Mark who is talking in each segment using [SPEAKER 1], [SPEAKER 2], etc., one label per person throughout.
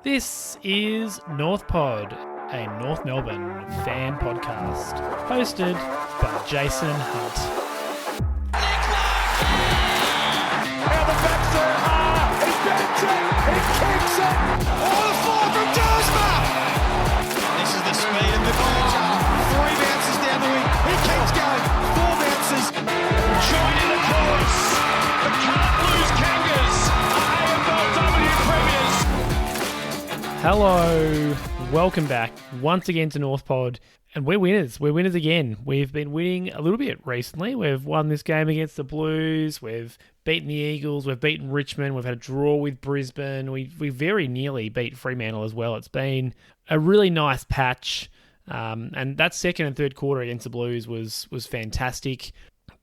[SPEAKER 1] This is North Pod, a North Melbourne fan podcast, hosted by Jason Hunt.
[SPEAKER 2] Now the back Zurhaar, he backs it, he kicks it, all the floor from Zurhaar. This is the speed of the culture. 3 bounces down the wing, he keeps going, 4 bounces. Joining the chorus, the Can't Lose Kangas, AFLW premiers.
[SPEAKER 1] Hello, welcome back once again to North Pod, and we're winners. We're winners again. We've been winning a little bit recently. We've won this game against the Blues. We've beaten the Eagles. We've beaten Richmond. We've had a draw with Brisbane. We very nearly beat Fremantle as well. It's been a really nice patch, and that second and third quarter against the Blues was fantastic.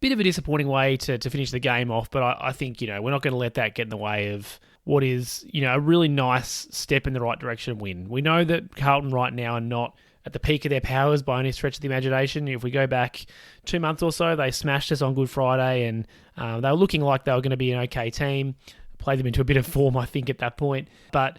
[SPEAKER 1] Bit of a disappointing way to finish the game off, but I think, we're not going to let that get in the way of what is, a really nice step in the right direction win. We know that Carlton right now are not at the peak of their powers by any stretch of the imagination. If we go back 2 months or so, they smashed us on Good Friday, and they were looking like they were going to be an okay team. Played them into a bit of form, I think, at that point. But,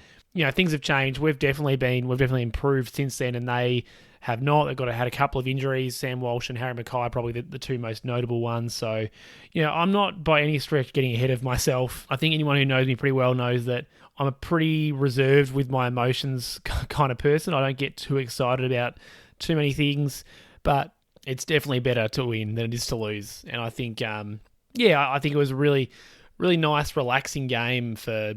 [SPEAKER 1] things have changed. We've definitely improved since then, and they have not. They've had a couple of injuries. Sam Walsh and Harry Mackay are probably the two most notable ones. So, I'm not by any stretch getting ahead of myself. I think anyone who knows me pretty well knows that I'm a pretty reserved with my emotions kind of person. I don't get too excited about too many things, but it's definitely better to win than it is to lose. And I think, I think it was a really, really nice, relaxing game for,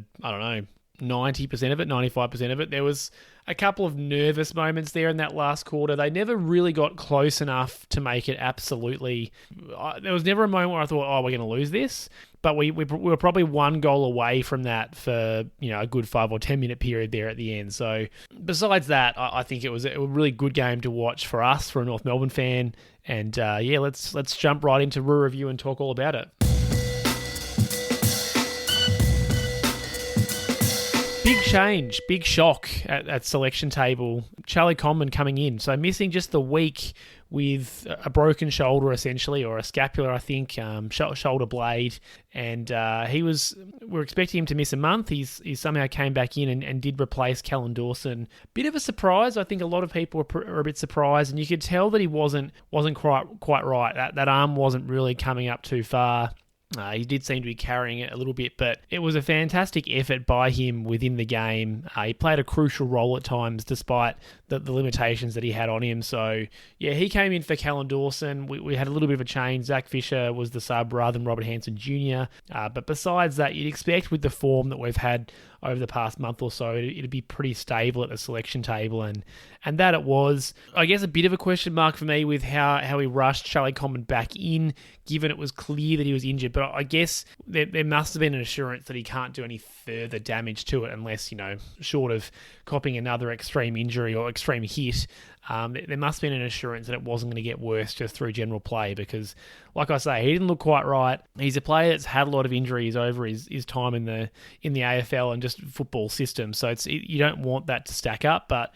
[SPEAKER 1] 90% of it, 95% of it. There was a couple of nervous moments there in that last quarter. They never really got close enough to make it absolutely... There was never a moment where I thought, we're going to lose this. But we were probably one goal away from that for, a good 5 or 10 minute period there at the end. So besides that, I think it was a really good game to watch for us, for a North Melbourne fan. And let's jump right into Roo Review and talk all about it. Big change, big shock at selection table. Charlie Comben coming in. So missing just the week with a broken shoulder, essentially, or a scapula, I think, shoulder blade. And we're expecting him to miss a month. He somehow came back in and did replace Callum Dawson. Bit of a surprise. I think a lot of people are a bit surprised, and you could tell that he wasn't quite right. That arm wasn't really coming up too far. He did seem to be carrying it a little bit, but it was a fantastic effort by him within the game. He played a crucial role at times, despite the limitations that he had on him. So, he came in for Callum Dawson. We had a little bit of a change. Zach Fisher was the sub rather than Robert Hansen Jr. But besides that, you'd expect with the form that we've had over the past month or so, it'd be pretty stable at the selection table, and that it was. I guess a bit of a question mark for me with how he rushed Charlie Comben back in, given it was clear that he was injured. But I guess there must have been an assurance that he can't do any further damage to it unless, short of copying another extreme injury or extreme hit. There must have been an assurance that it wasn't going to get worse just through general play, because, like I say, he didn't look quite right. He's a player that's had a lot of injuries over his time in the AFL and just football system, so you don't want that to stack up, but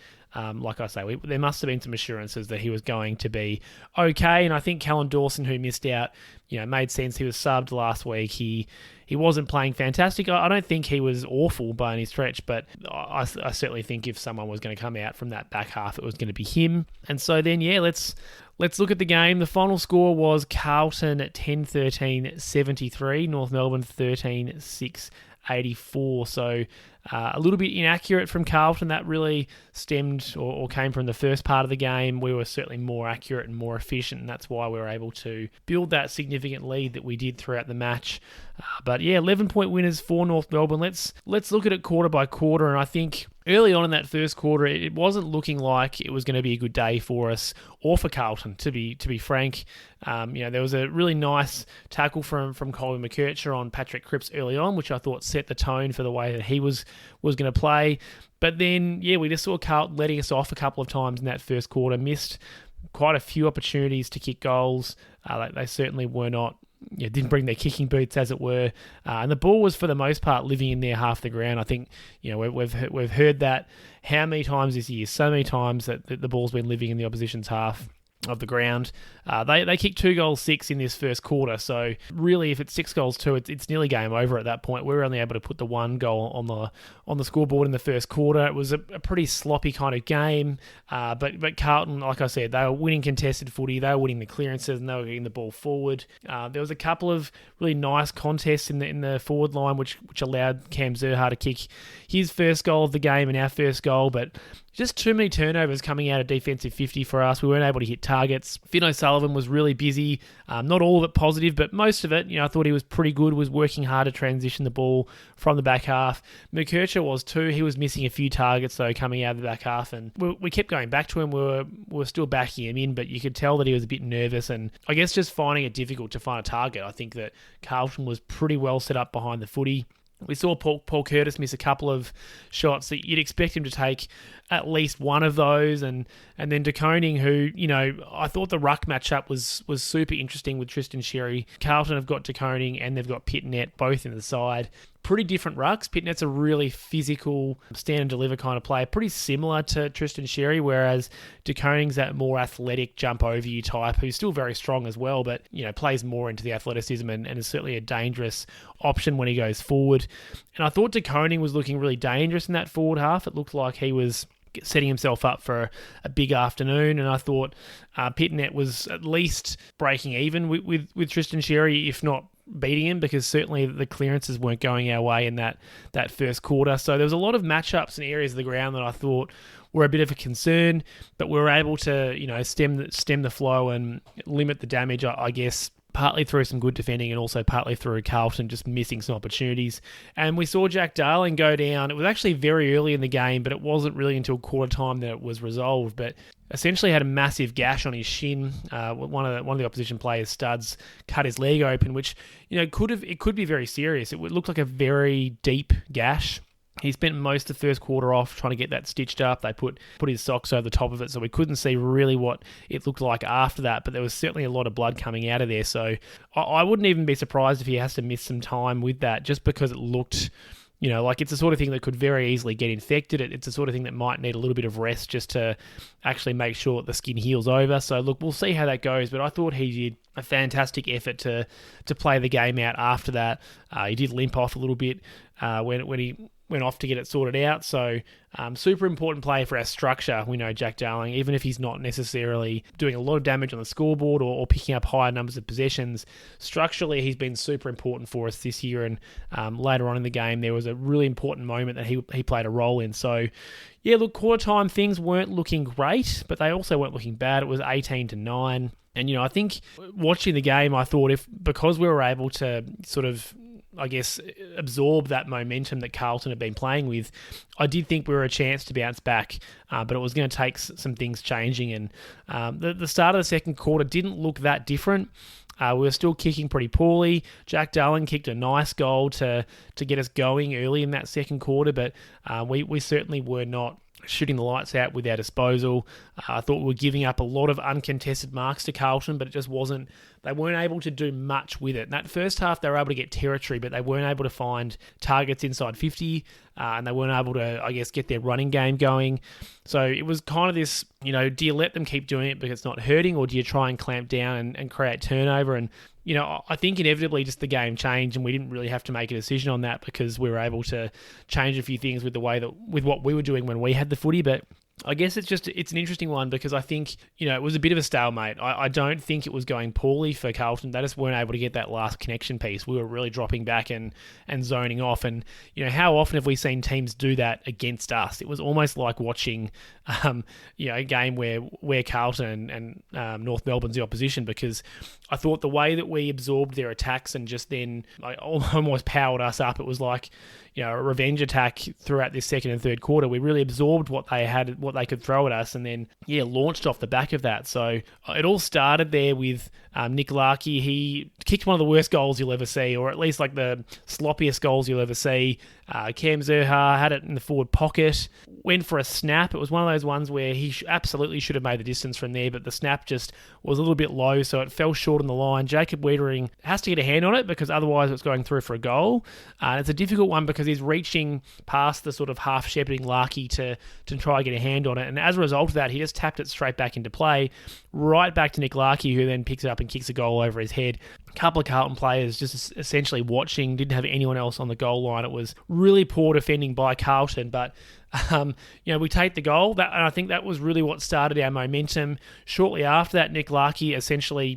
[SPEAKER 1] like I say, there must have been some assurances that he was going to be okay. And I think Callum Dawson, who missed out, made sense. He was subbed last week. He wasn't playing fantastic. I don't think he was awful by any stretch, but I certainly think if someone was going to come out from that back half, it was going to be him. And so then, let's look at the game. The final score was Carlton 10-13-73, North Melbourne 13-6-84. So a little bit inaccurate from Carlton. That really stemmed or came from the first part of the game. We were certainly more accurate and more efficient, and that's why we were able to build that significant lead that we did throughout the match. But 11-point winners for North Melbourne. Let's look at it quarter by quarter, and I think early on in that first quarter, it wasn't looking like it was going to be a good day for us or for Carlton, to be frank. There was a really nice tackle from Colby McKercher on Patrick Cripps early on, which I thought set the tone for the way that he was going to play. But then, we just saw Carlton letting us off a couple of times in that first quarter, missed quite a few opportunities to kick goals. They certainly were not... didn't bring their kicking boots, as it were, and the ball was for the most part living in their half the ground. I think we've heard that how many times this year, so many times that the ball's been living in the opposition's half. of the ground. They kicked 2 goals 6 in this first quarter, so really if it's 6 goals 2, it's nearly game over at that point. We were only able to put the 1 goal on the scoreboard in the first quarter. It was a pretty sloppy kind of game, but Carlton, like I said, they were winning contested footy, they were winning the clearances, and they were getting the ball forward. There was a couple of really nice contests in the forward line, which allowed Cam Zurhaar to kick his first goal of the game and our first goal, but just too many turnovers coming out of defensive 50 for us. We weren't able to hit targets. Finn O'Sullivan was really busy. Not all of it positive, but most of it, I thought he was pretty good, was working hard to transition the ball from the back half. McKercher was too. He was missing a few targets, though, coming out of the back half, and we kept going back to him. We were still backing him in, but you could tell that he was a bit nervous, and I guess just finding it difficult to find a target. I think that Carlton was pretty well set up behind the footy. We saw Paul Curtis miss a couple of shots that you'd expect him to take at least one of those, and then De Koning, who, I thought the ruck matchup was super interesting with Tristan Sherry. Carlton have got De Koning and they've got Pitnet both in the side. Pretty different rucks. Pitnet's a really physical, stand and deliver kind of player, pretty similar to Tristan Sherry, whereas De Koning's that more athletic, jump over you type, who's still very strong as well, but plays more into the athleticism and is certainly a dangerous option when he goes forward. And I thought De Koning was looking really dangerous in that forward half. It looked like he was setting himself up for a big afternoon, and I thought Pitnet was at least breaking even with Tristan Sherry, if not beating him, because certainly the clearances weren't going our way in that first quarter. So there was a lot of matchups and areas of the ground that I thought were a bit of a concern, but we were able to stem the flow and limit the damage, I guess, partly through some good defending and also partly through Carlton just missing some opportunities. And we saw Jack Darling go down. It was actually very early in the game, but it wasn't really until quarter time that it was resolved. But essentially had a massive gash on his shin. One of the opposition players' studs cut his leg open, which could be very serious. It would look like a very deep gash. He spent most of the first quarter off trying to get that stitched up. They put his socks over the top of it, so we couldn't see really what it looked like after that, but there was certainly a lot of blood coming out of there. So I wouldn't even be surprised if he has to miss some time with that, just because it looked, like it's the sort of thing that could very easily get infected. It's the sort of thing that might need a little bit of rest just to actually make sure that the skin heals over. So look, we'll see how that goes, but I thought he did a fantastic effort to play the game out after that. He did limp off a little bit when he went off to get it sorted out. So super important play for our structure. We know Jack Darling, even if he's not necessarily doing a lot of damage on the scoreboard or picking up higher numbers of possessions, structurally he's been super important for us this year. And later on in the game, there was a really important moment that he played a role in. So yeah, look, quarter time things weren't looking great, but they also weren't looking bad. It was 18-9. And, I think watching the game, I thought because we were able to sort of, I guess, absorb that momentum that Carlton had been playing with, I did think we were a chance to bounce back, but it was going to take some things changing. And the start of the second quarter didn't look that different. We were still kicking pretty poorly. Jack Darling kicked a nice goal to get us going early in that second quarter, but we certainly were not shooting the lights out with our disposal. I thought we were giving up a lot of uncontested marks to Carlton, but it just wasn't. They weren't able to do much with it. In that first half, they were able to get territory, but they weren't able to find targets inside 50, and they weren't able to, I guess, get their running game going. So it was kind of this, do you let them keep doing it because it's not hurting, or do you try and clamp down and create turnover? And I think inevitably just the game changed, and we didn't really have to make a decision on that because we were able to change a few things with what we were doing when we had the footy. But I guess it's an interesting one because I think, it was a bit of a stalemate. I don't think it was going poorly for Carlton. They just weren't able to get that last connection piece. We were really dropping back and zoning off. And, how often have we seen teams do that against us? It was almost like watching, a game where Carlton and North Melbourne's the opposition, because I thought the way that we absorbed their attacks and just then almost powered us up, it was like, a revenge attack throughout this second and third quarter. We really absorbed what they could throw at us, and then launched off the back of that. So it all started there with Nick Larkey. He kicked one of the worst goals you'll ever see, or at least like the sloppiest goals you'll ever see. Cam Zurhaar had it in the forward pocket, went for a snap. It was one of those ones where he absolutely should have made the distance from there, but the snap just was a little bit low, so it fell short on the line. Jacob Wiedering has to get a hand on it because otherwise it's going through for a goal. It's a difficult one because he's reaching past the sort of half-shepherding Larky to try and get a hand on it. And as a result of that, he just tapped it straight back into play, right back to Nick Larky, who then picks it up and kicks a goal over his head. A couple of Carlton players just essentially watching, didn't have anyone else on the goal line. It was really poor defending by Carlton, but we take the goal, and I think that was really what started our momentum. Shortly after that, Nick Larky essentially,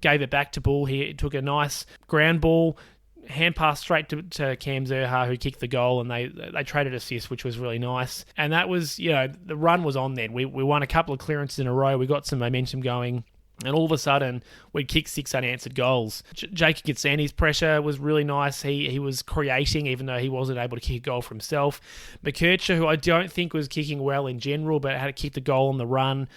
[SPEAKER 1] gave it back to Bull. He took a nice ground ball, hand pass straight to Cam Zurhaar, who kicked the goal, and they traded assists, which was really nice. And that was, the run was on then. We won a couple of clearances in a row. We got some momentum going. And all of a sudden, we'd kick 6 unanswered goals. Jake Gitsandi's pressure was really nice. He was creating, even though he wasn't able to kick a goal for himself. McKercher, who I don't think was kicking well in general, but had to kick the goal on the run.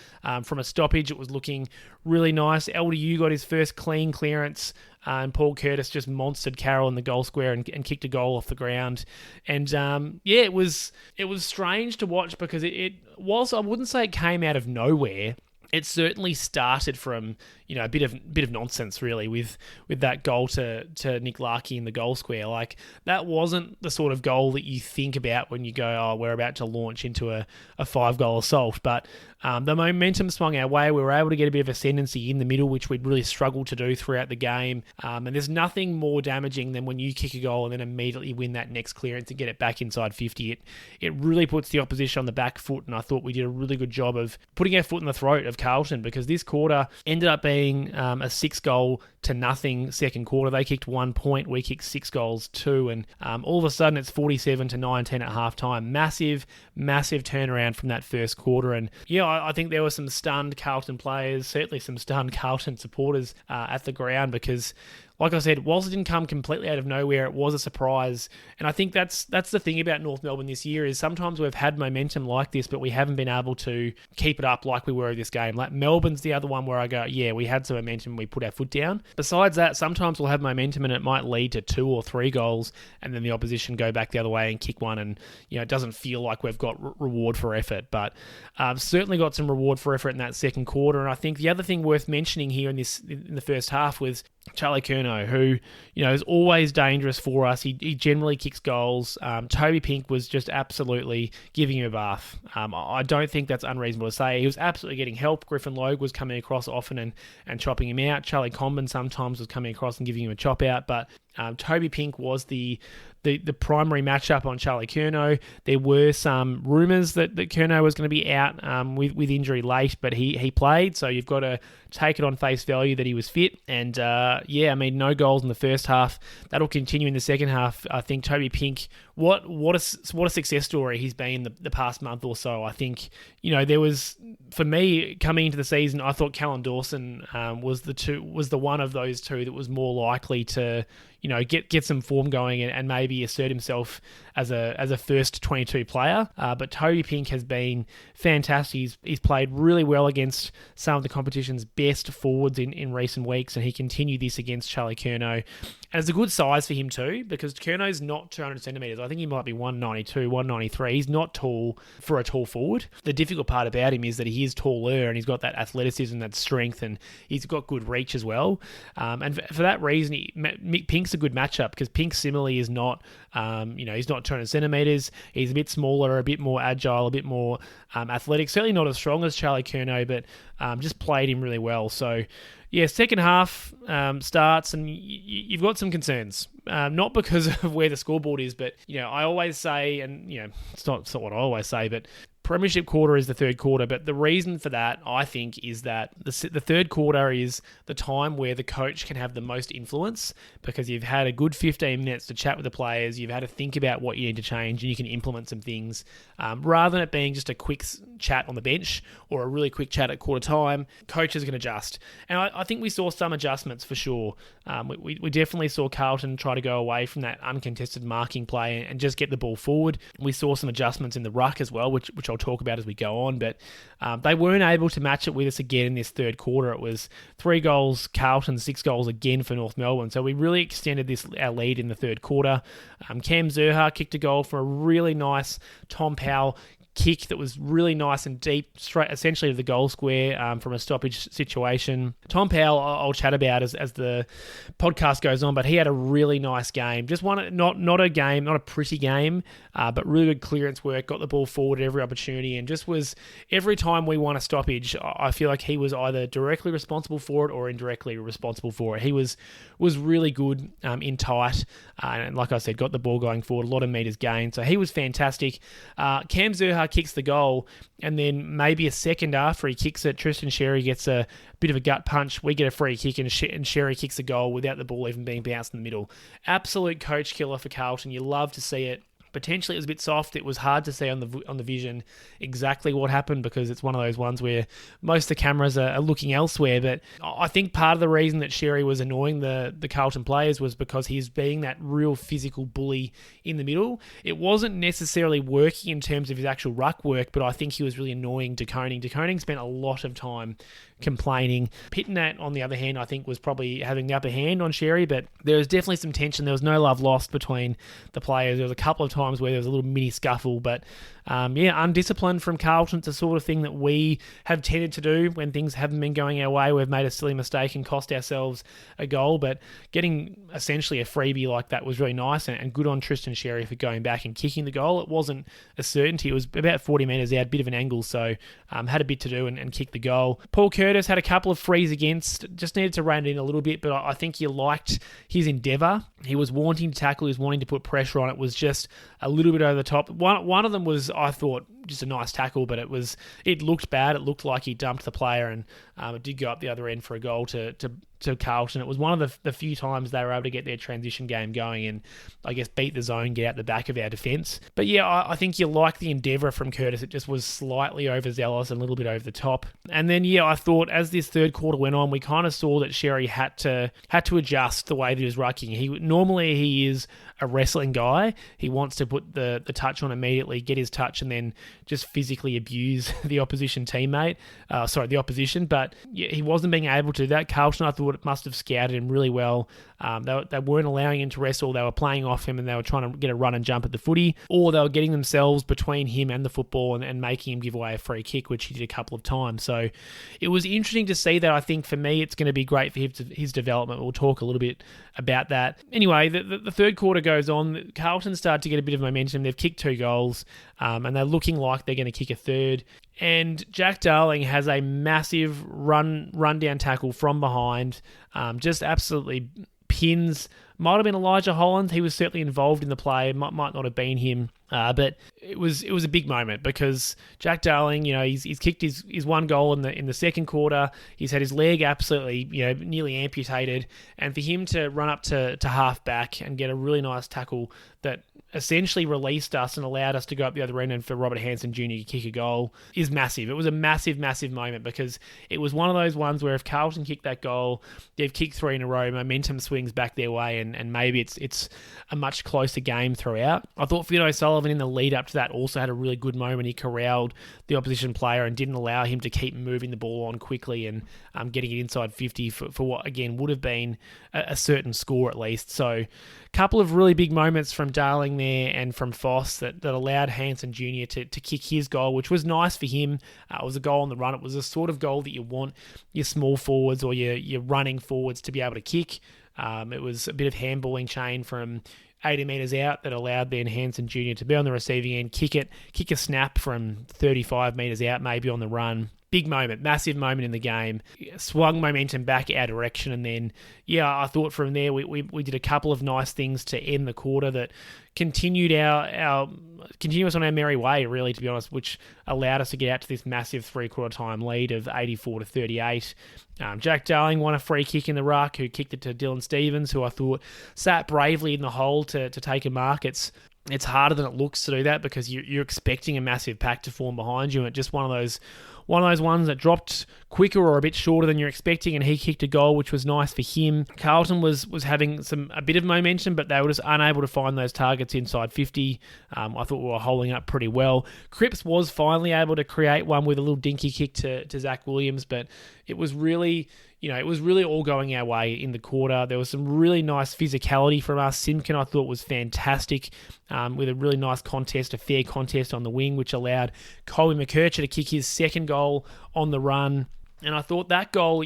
[SPEAKER 1] From a stoppage, it was looking really nice. LDU got his first clean clearance, and Paul Curtis just monstered Carroll in the goal square and kicked a goal off the ground. And it was strange to watch because it was, I wouldn't say it came out of nowhere. It certainly started from, a bit of nonsense, really, with that goal to Nick Larky in the goal square. Like, that wasn't the sort of goal that you think about when you go, oh, we're about to launch into a 5-goal assault. But the momentum swung our way. We were able to get a bit of ascendancy in the middle, which we'd really struggled to do throughout the game. And there's nothing more damaging than when you kick a goal and then immediately win that next clearance and get it back inside 50. It really puts the opposition on the back foot, and I thought we did a really good job of putting our foot in the throat of Carlton, because this quarter ended up being a 6-0 second quarter. They kicked 1 point, we kicked 6 goals, 2, and all of a sudden it's 47-19 at halftime. Massive turnaround from that first quarter. And I think there were some stunned Carlton players, certainly some stunned Carlton supporters at the ground, because like I said, whilst it didn't come completely out of nowhere, it was a surprise. And I think that's the thing about North Melbourne this year, is sometimes we've had momentum like this, but we haven't been able to keep it up like we were in this game. Like, Melbourne's the other one where I go, yeah, we had some momentum, we put our foot down. Besides that, sometimes we'll have momentum and it might lead to 2 or 3 goals, and then the opposition go back the other way and kick one, and it doesn't feel like we've got reward for effort. But certainly got some reward for effort in that second quarter. And I think the other thing worth mentioning here in the first half was Charlie Curnow, who, is always dangerous for us. He generally kicks goals. Toby Pink was just absolutely giving him a bath. I don't think that's unreasonable to say. He was absolutely getting help. Griffin Logue was coming across often and chopping him out. Charlie Comben sometimes was coming across and giving him a chop out. But Toby Pink was the primary matchup on Charlie Curnow. There were some rumours that Curnow was going to be out with injury late, but he played, so you've got to take it on face value that he was fit. And no goals in the first half. That'll continue in the second half. I think Toby Pink, what a success story he's been the past month or so. I think, there was, for me, coming into the season, I thought Callan Dawson was the one of those two that was more likely to get some form going and maybe assert himself as a first 22 player. But Toby Pink has been fantastic. He's played really well against some of the competition's best forwards in recent weeks, and he continued this against Charlie Curnow. And it's a good size for him too, because Curnow's not 200 centimetres. I think he might be 192, 193. He's not tall for a tall forward. The difficult part about him is that he is taller and he's got that athleticism, that strength, and he's got good reach as well. And for that reason, Pink's a good matchup, because Pink similarly is not, he's not 200 centimetres. He's a bit smaller, a bit more agile, a bit more athletic. Certainly not as strong as Charlie Curnow, but just played him really well. So, yeah, second half starts and you've got some concerns. Not because of where the scoreboard is, but, I always say, and, it's not what I always say, but Premiership quarter is the third quarter, but the reason for that, I think, is that the third quarter is the time where the coach can have the most influence, because you've had a good 15 minutes to chat with the players, you've had to think about what you need to change, and you can implement some things. Rather than it being just a quick chat on the bench or a really quick chat at quarter time, coaches can adjust. And I think we saw some adjustments for sure. We definitely saw Carlton try to go away from that uncontested marking play and just get the ball forward. We saw some adjustments in the ruck as well, which I'll talk about as we go on, but they weren't able to match it with us again in this third quarter. It was 3 goals Carlton, 6 goals again for North Melbourne, so we really extended our lead in the third quarter. Cam Zurhaar kicked a goal for a really nice Tom Powell kick that was really nice and deep, straight essentially to the goal square from a stoppage situation. Tom Powell, I'll chat about as the podcast goes on, but he had a really nice game. Just one, not a pretty game, but really good clearance work, got the ball forward at every opportunity, and just was, every time we won a stoppage, I feel like he was either directly responsible for it or indirectly responsible for it. He was really good in tight, and like I said, got the ball going forward, a lot of meters gained, so he was fantastic. Cam Zurhaar kicks the goal, and then maybe a second after he kicks it, Tristan Xerri gets a bit of a gut punch. We get a free kick, and Xerri kicks a goal without the ball even being bounced in the middle. Absolute coach killer for Carlton. You love to see it. Potentially it was a bit soft. It was hard to see on the vision exactly what happened, because it's one of those ones where most of the cameras are looking elsewhere. But I think part of the reason that Xerri was annoying the Carlton players was because he's being that real physical bully in the middle. It wasn't necessarily working in terms of his actual ruck work, but I think he was really annoying De Koning. De Koning spent a lot of time complaining. Pitnat, on the other hand, I think was probably having the upper hand on Xerri, but there was definitely some tension. There was no love lost between the players. There was a couple of times where there was a little mini scuffle, but undisciplined from Carlton. It's the sort of thing that we have tended to do when things haven't been going our way. We've made a silly mistake and cost ourselves a goal, but getting essentially a freebie like that was really nice, and good on Tristan Xerri for going back and kicking the goal. It wasn't a certainty. It was about 40 metres out, bit of an angle, so had a bit to do and kicked the goal. Paul Curtis had a couple of frees against, just needed to rein it in a little bit, but I think you liked his endeavour. He was wanting to tackle, he was wanting to put pressure on. It was just a little bit over the top. One of them was, I thought, just a nice tackle, but it looked bad. It looked like he dumped the player, and it did go up the other end for a goal to Carlton. It was one of the few times they were able to get their transition game going and, I guess, beat the zone, get out the back of our defence. But yeah, I think you like the endeavour from Curtis. It just was slightly overzealous and a little bit over the top. And then, yeah, I thought as this third quarter went on, we kind of saw that Xerri had to adjust the way that he was rucking. Normally he is a wrestling guy. He wants to put the touch on immediately, get his touch, and then just physically abuse the opposition teammate. The opposition. But yeah, he wasn't being able to do that. Carlton, I thought, it must have scouted him really well. They weren't allowing him to wrestle. They were playing off him, and they were trying to get a run and jump at the footy, or they were getting themselves between him and the football and making him give away a free kick, which he did a couple of times. So it was interesting to see that. I think for me, it's going to be great for his development. We'll talk a little bit about that. Anyway, the third quarter goes on. Carlton started to get a bit of momentum. They've kicked 2 goals, and they're looking like they're going to kick a third. And Jack Darling has a massive run-down tackle from behind, just absolutely pins. Might have been Elijah Holland. He was certainly involved in the play. Might not have been him. But it was a big moment, because Jack Darling, he's kicked his one goal in the second quarter. He's had his leg absolutely, nearly amputated, and for him to run up to half back and get a really nice tackle that essentially released us and allowed us to go up the other end, and for Robert Hansen Jr. to kick a goal is massive. It was a massive, massive moment, because it was one of those ones where if Carlton kicked that goal, they've kicked 3 in a row, momentum swings back their way, and maybe it's a much closer game throughout. I thought Fiona O'Sullivan in the lead up to that also had a really good moment. He corralled the opposition player and didn't allow him to keep moving the ball on quickly and getting it inside 50 for what, again, would have been a certain score at least. So a couple of really big moments from Darling there and from Foss that allowed Hansen Jr. to kick his goal, which was nice for him. It was a goal on the run. It was a sort of goal that you want your small forwards or your running forwards to be able to kick. It was a bit of handballing chain from 80 metres out that allowed then Hansen Jr. to be on the receiving end, kick a snap from 35 metres out, maybe on the run. Big moment, massive moment in the game. Swung momentum back our direction, and then, I thought from there we did a couple of nice things to end the quarter that continued us on our merry way, really, to be honest, which allowed us to get out to this massive 3/4 time lead of 84-38. Jack Darling won a free kick in the ruck, who kicked it to Dylan Stevens, who I thought sat bravely in the hole to take a mark. It's harder than it looks to do that, because you're expecting a massive pack to form behind you, and it's just one of those ones that dropped quicker or a bit shorter than you're expecting, and he kicked a goal, which was nice for him. Carlton was having a bit of momentum, but they were just unable to find those targets inside 50. I thought we were holding up pretty well. Cripps was finally able to create one with a little dinky kick to Zach Williams, but it was really, it was really all going our way in the quarter. There was some really nice physicality from us. Simpkin, I thought, was fantastic with a really nice contest, a fair contest on the wing, which allowed Colby McKercher to kick his second goal on the run. And I thought that goal,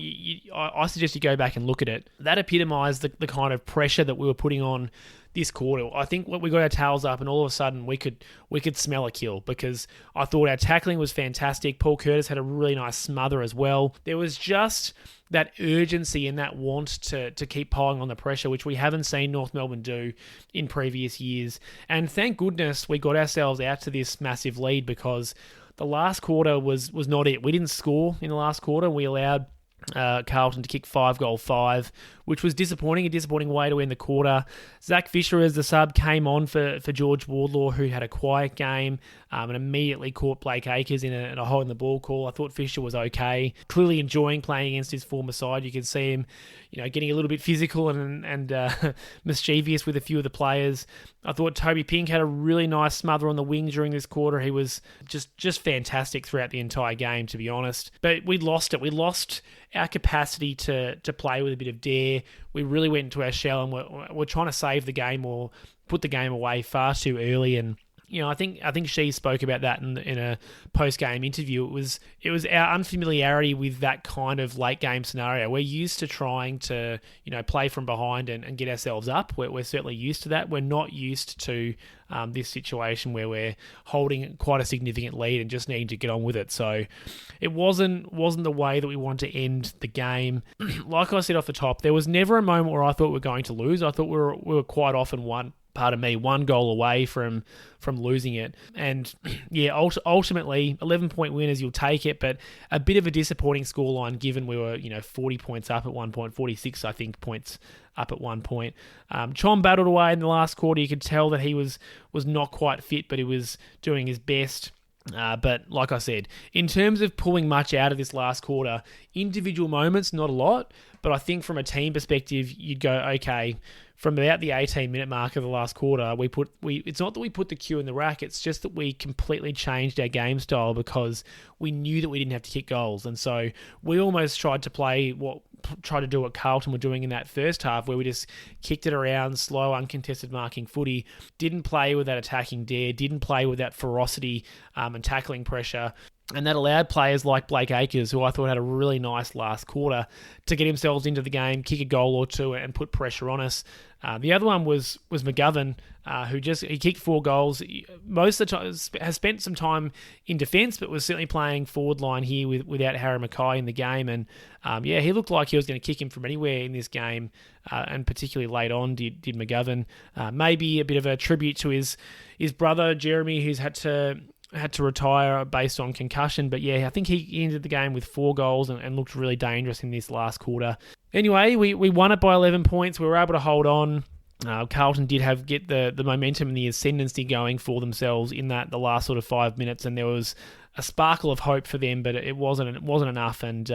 [SPEAKER 1] I suggest you go back and look at it. That epitomised the kind of pressure that we were putting on this quarter. I think we got our tails up and all of a sudden we could smell a kill, because I thought our tackling was fantastic. Paul Curtis had a really nice smother as well. There was just that urgency and that want to keep piling on the pressure, which we haven't seen North Melbourne do in previous years. And thank goodness we got ourselves out to this massive lead, because the last quarter was not it. We didn't score in the last quarter. We allowed Carlton to kick 5-5, which was disappointing, a disappointing way to end the quarter. Zach Fisher as the sub came on for George Wardlaw, who had a quiet game and immediately caught Blake Acres in a hole in the ball call. I thought Fisher was okay, clearly enjoying playing against his former side. You could see him, getting a little bit physical and mischievous with a few of the players. I thought Toby Pink had a really nice smother on the wing during this quarter. He was just fantastic throughout the entire game, to be honest. But we lost it. We lost our capacity to play with a bit of dare. We really went into our shell and we're trying to save the game or put the game away far too early. And I think she spoke about that in a post-game interview. It was our unfamiliarity with that kind of late-game scenario. We're used to trying to play from behind and get ourselves up. We're certainly used to that. We're not used to this situation where we're holding quite a significant lead and just needing to get on with it. So it wasn't the way that we wanted to end the game. Like I said off the top, there was never a moment where I thought we were going to lose. I thought we were quite often one goal away from losing it. And yeah, ultimately 11-point winners, you'll take it, but a bit of a disappointing scoreline given we were 40 points up at one point, 46 I think points up at one point. Chom battled away in the last quarter. You could tell that he was not quite fit, but he was doing his best. But like I said, in terms of pulling much out of this last quarter, individual moments, not a lot, but I think from a team perspective, you'd go, okay, from about the 18-minute mark of the last quarter, it's not that we put the cue in the rack, it's just that we completely changed our game style because we knew that we didn't have to kick goals. And so we almost tried to do what Carlton were doing in that first half, where we just kicked it around, slow, uncontested marking footy, didn't play with that attacking dare, didn't play with that ferocity and tackling pressure. And that allowed players like Blake Acres, who I thought had a really nice last quarter, to get themselves into the game, kick a goal or two and put pressure on us. The other one was McGovern, he kicked 4 goals. Most of the time has spent some time in defence, but was certainly playing forward line here without Harry Mackay in the game. And he looked like he was going to kick him from anywhere in this game, and particularly late on did McGovern. Maybe a bit of a tribute to his brother Jeremy, who's had to retire based on concussion. But yeah, I think he ended the game with 4 goals and looked really dangerous in this last quarter. Anyway, we won it by 11 points. We were able to hold on. Carlton did get the momentum and the ascendancy going for themselves in the last sort of 5 minutes, and there was a sparkle of hope for them, but it wasn't enough. And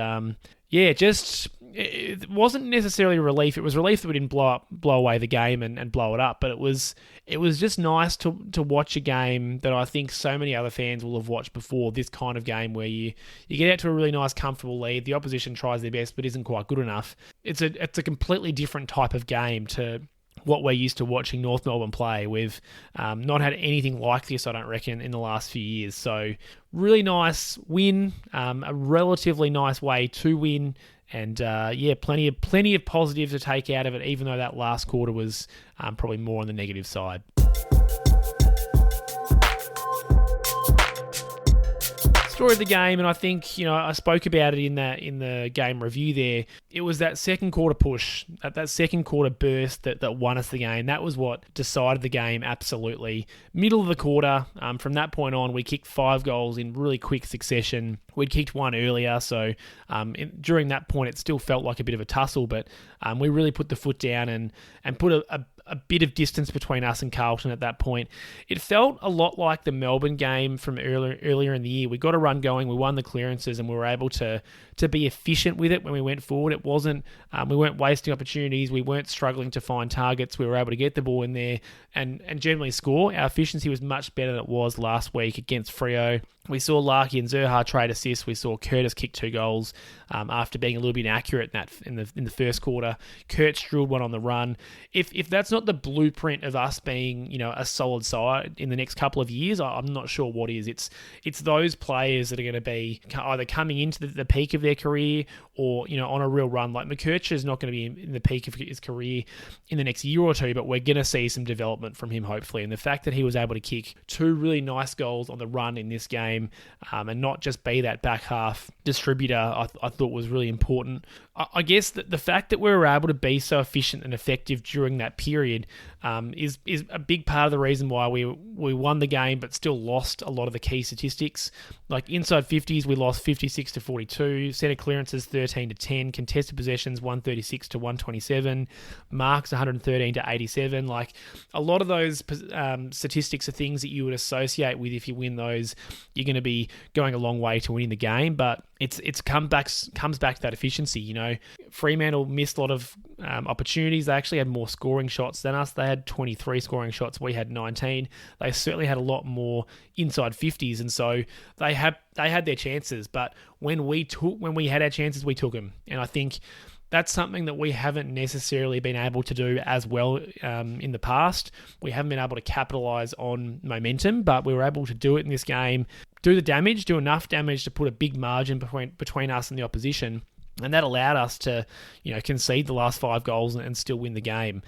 [SPEAKER 1] it wasn't necessarily relief. It was relief that we didn't blow away the game and blow it up. But it was just nice to watch a game that I think so many other fans will have watched before. This kind of game where you get out to a really nice, comfortable lead. The opposition tries their best, but isn't quite good enough. It's a completely different type of game to what we're used to watching North Melbourne play. We've not had anything like this, I don't reckon, in the last few years. So really nice win, a relatively nice way to win, and plenty of positives to take out of it, even though that last quarter was probably more on the negative side. Story of the game, and I think I spoke about it in the game review there. It was that second quarter push, that second quarter burst that won us the game. That was what decided the game absolutely. Middle of the quarter, from that point on, we kicked 5 goals in really quick succession. We'd kicked 1 earlier, so during that point, it still felt like a bit of a tussle, but we really put the foot down and put a a bit of distance between us and Carlton at that point. It felt a lot like the Melbourne game from earlier in the year. We got a run going, we won the clearances, and we were able to be efficient with it when we went forward. It wasn't, we weren't wasting opportunities, we weren't struggling to find targets, we were able to get the ball in there and generally score. Our efficiency was much better than it was last week against Freo. We saw Larky and Zurhaar trade assists. We saw Curtis kick 2 goals after being a little bit inaccurate in the first quarter. Kurtz drilled one on the run. If that's not the blueprint of us being, a solid side in the next couple of years, I'm not sure what is. It's those players that are going to be either coming into the peak of their career or on a real run. Like McKercher is not going to be in the peak of his career in the next year or two, but we're going to see some development from him hopefully. And the fact that he was able to kick 2 really nice goals on the run in this game, and not just be that back half distributor, I thought was really important. I guess that the fact that we were able to be so efficient and effective during that period is a big part of the reason why we won the game but still lost a lot of the key statistics. Like inside 50s, we lost 56-42, centre clearances 13-10, contested possessions 136-127, marks 113-87. Like a lot of those statistics are things that you would associate with if you win those. You're going to be going a long way to winning the game, but it's comes back to that efficiency. Fremantle missed a lot of opportunities. They actually had more scoring shots than us. They had 23 scoring shots. We had 19. They certainly had a lot more inside 50s, and so they had their chances. But when we had our chances, we took them. And I think that's something that we haven't necessarily been able to do as well in the past. We haven't been able to capitalise on momentum, but we were able to do it in this game, do enough damage to put a big margin between us and the opposition. And that allowed us to, concede the last 5 goals and still win the game.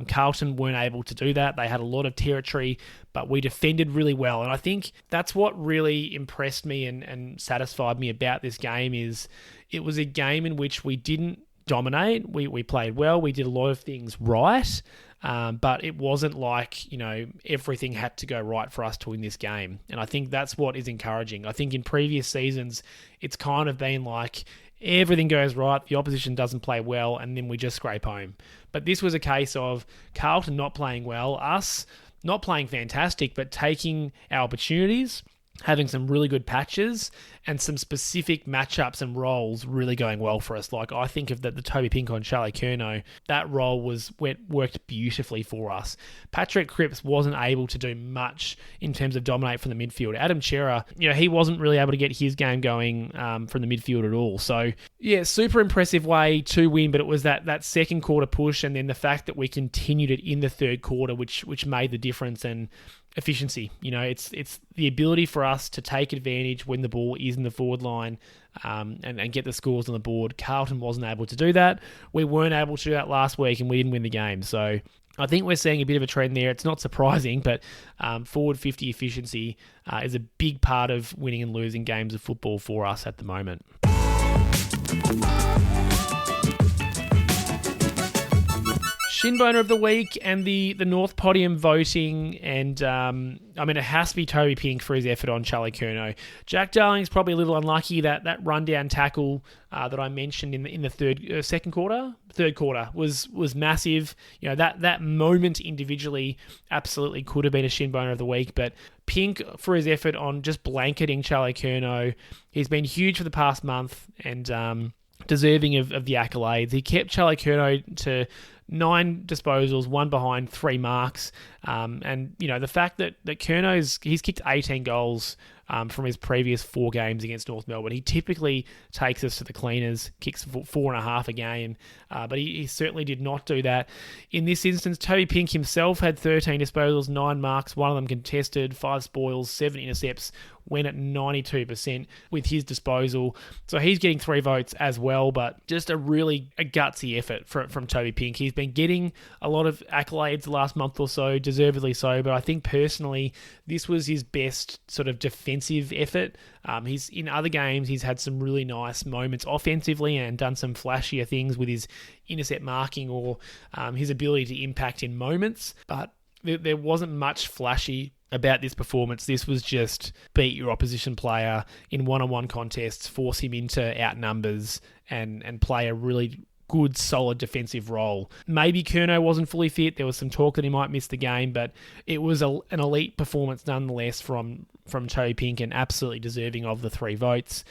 [SPEAKER 1] Carlton weren't able to do that. They had a lot of territory, but we defended really well. And I think that's what really impressed me and satisfied me about this game is it was a game in which we didn't dominate. We played well. We did a lot of things right. But it wasn't like, everything had to go right for us to win this game. And I think that's what is encouraging. I think in previous seasons, it's kind of been like everything goes right, the opposition doesn't play well, and then we just scrape home. But this was a case of Carlton not playing well, us not playing fantastic, but taking our opportunities, having some really good patches and some specific matchups and roles really going well for us. Like I think of the Toby Pink on Charlie Curnow, that role worked beautifully for us. Patrick Cripps wasn't able to do much in terms of dominate from the midfield. Adam Chera, he wasn't really able to get his game going from the midfield at all. So yeah, super impressive way to win, but it was that second quarter push and then the fact that we continued it in the third quarter, which made the difference. And efficiency, it's the ability for us to take advantage when the ball is in the forward line and get the scores on the board. Carlton wasn't able to do that. We weren't able to do that last week and we didn't win the game. So I think we're seeing a bit of a trend there. It's not surprising, but forward 50 efficiency is a big part of winning and losing games of football for us at the moment. Shinboner of the week and the North Podium voting, and it has to be Toby Pink for his effort on Charlie Curnow. Jack Darling's probably a little unlucky. That rundown tackle that I mentioned in the third quarter was massive. That moment individually absolutely could have been a Shinboner of the week, but Pink for his effort on just blanketing Charlie Curnow. He's been huge for the past month and deserving of the accolades. He kept Charlie Curnow to 9 disposals, 1 behind, 3 marks. And the fact that Curnow's he's kicked 18 goals from his previous 4 games against North Melbourne. He typically takes us to the cleaners, kicks 4.5 a game, but he certainly did not do that. In this instance, Toby Pink himself had 13 disposals, 9 marks, 1 of them contested, 5 spoils, 7 intercepts, went at 92% with his disposal. So he's getting 3 votes as well, but just a gutsy effort from Toby Pink. He's been getting a lot of accolades the last month or so, deservedly so, but I think personally this was his best sort of defensive effort. He's in other games, he's had some really nice moments offensively and done some flashier things with his intercept marking or his ability to impact in moments, but there wasn't much flashy about this performance. This was just beat your opposition player in one-on-one contests, force him into outnumbers and play a really good, solid defensive role. Maybe Curnow wasn't fully fit. There was some talk that he might miss the game, but it was an elite performance nonetheless from Toby Pink, and absolutely deserving of the 3 votes.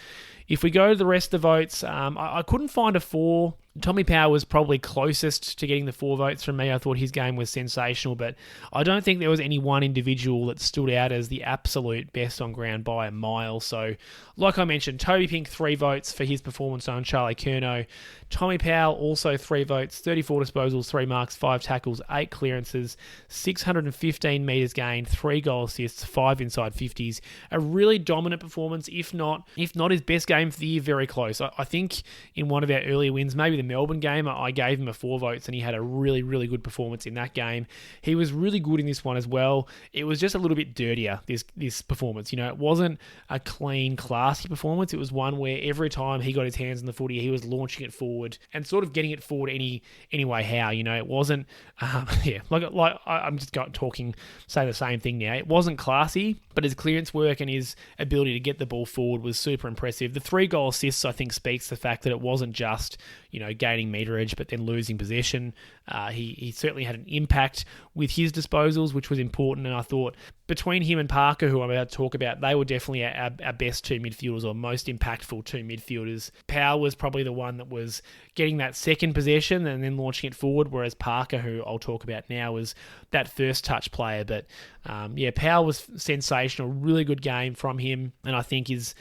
[SPEAKER 1] If we go to the rest of the votes, I couldn't find a 4. Tommy Powell was probably closest to getting the 4 votes from me. I thought his game was sensational, but I don't think there was any one individual that stood out as the absolute best on ground by a mile. So, like I mentioned, Toby Pink 3 votes for his performance on Charlie Curnow. Tommy Powell also 3 votes, 34 disposals, 3 marks, 5 tackles, 8 clearances, 615 metres gained, 3 goal assists, 5 inside 50s. A really dominant performance, if not his best game for the year, very close. I think in one of our earlier wins, maybe the Melbourne game, I gave him a 4 votes, and he had a really, really good performance in that game. He was really good in this one as well. It was just a little bit dirtier, this performance. It wasn't a clean, classy performance. It was one where every time he got his hands on the footy, he was launching it forward and sort of getting it forward any way how. It wasn't, I'm just saying the same thing now. It wasn't classy, but his clearance work and his ability to get the ball forward was super impressive. The 3 goal assists, I think, speaks to the fact that it wasn't just, gaining meterage, but then losing possession. He certainly had an impact with his disposals, which was important. And I thought between him and Parker, who I'm about to talk about, they were definitely our best 2 midfielders, or most impactful 2 midfielders. Powell was probably the one that was getting that second possession and then launching it forward, whereas Parker, who I'll talk about now, was that first touch player. But Powell was sensational, really good game from him, and I think is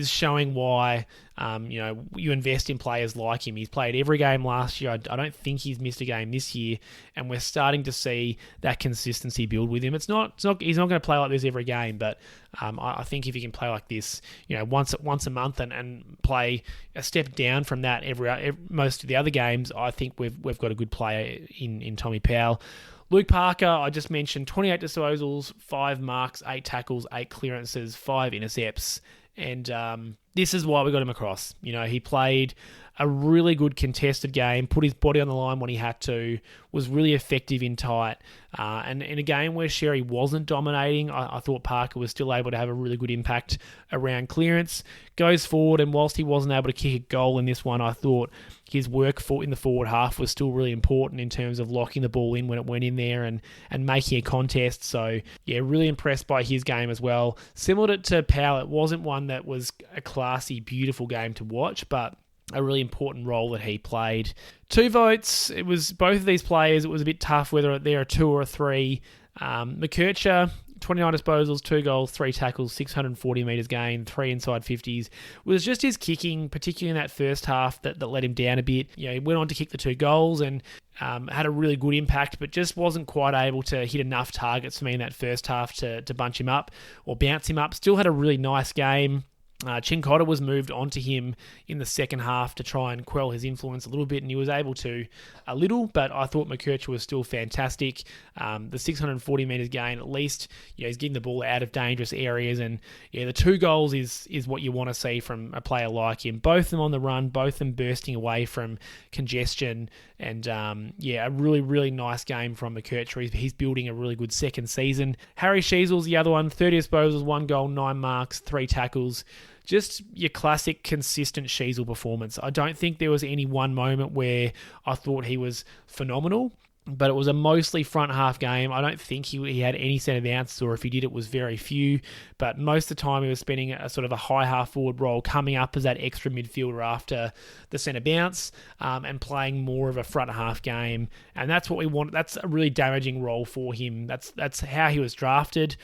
[SPEAKER 1] showing why you invest in players like him. He's played every game last year. I don't think he's missed a game this year, and we're starting to see that consistency build with him. He's not going to play like this every game, but I think if he can play like this, once a month and play a step down from that every most of the other games, I think we've got a good player in Tommy Powell. Luke Parker, I just mentioned, 28 disposals, 5 marks, 8 tackles, 8 clearances, 5 intercepts. And this is why we got him across. He played a really good contested game, put his body on the line when he had to, was really effective in tight. And in a game where Sherry wasn't dominating, I thought Parker was still able to have a really good impact around clearance. Goes forward, and whilst he wasn't able to kick a goal in this one, I thought his work in the forward half was still really important in terms of locking the ball in when it went in there and making a contest. So, really impressed by his game as well. Similar to Powell, it wasn't one that was a classy, beautiful game to watch, but a really important role that he played. 2 votes. It was both of these players. It was a bit tough whether they're a 2 or a 3. McKercher, 29 disposals, 2 goals, 3 tackles, 640 metres gained, 3 inside 50s. It was just his kicking, particularly in that first half, that let him down a bit. He went on to kick the 2 goals and had a really good impact, but just wasn't quite able to hit enough targets for me in that first half to bunch him up or bounce him up. Still had a really nice game. Chincotta was moved onto him in the second half to try and quell his influence a little bit, and he was able to a little, but I thought McKercher was still fantastic. The 640 metres gain, at least, he's getting the ball out of dangerous areas, and the 2 goals is what you want to see from a player like him. Both of them on the run, both of them bursting away from congestion, and a really, really nice game from McKercher. He's building a really good second season. Harry Sheasel's the other one, 30 disposals, 1 goal, 9 marks, 3 tackles. Just your classic consistent Sheasel performance. I don't think there was any one moment where I thought he was phenomenal, but it was a mostly front half game. I don't think he had any centre bounces, or if he did, it was very few. But most of the time, he was spending a sort of a high half forward role, coming up as that extra midfielder after the centre bounce, and playing more of a front half game. And that's what we want. That's a really damaging role for him. That's how he was drafted.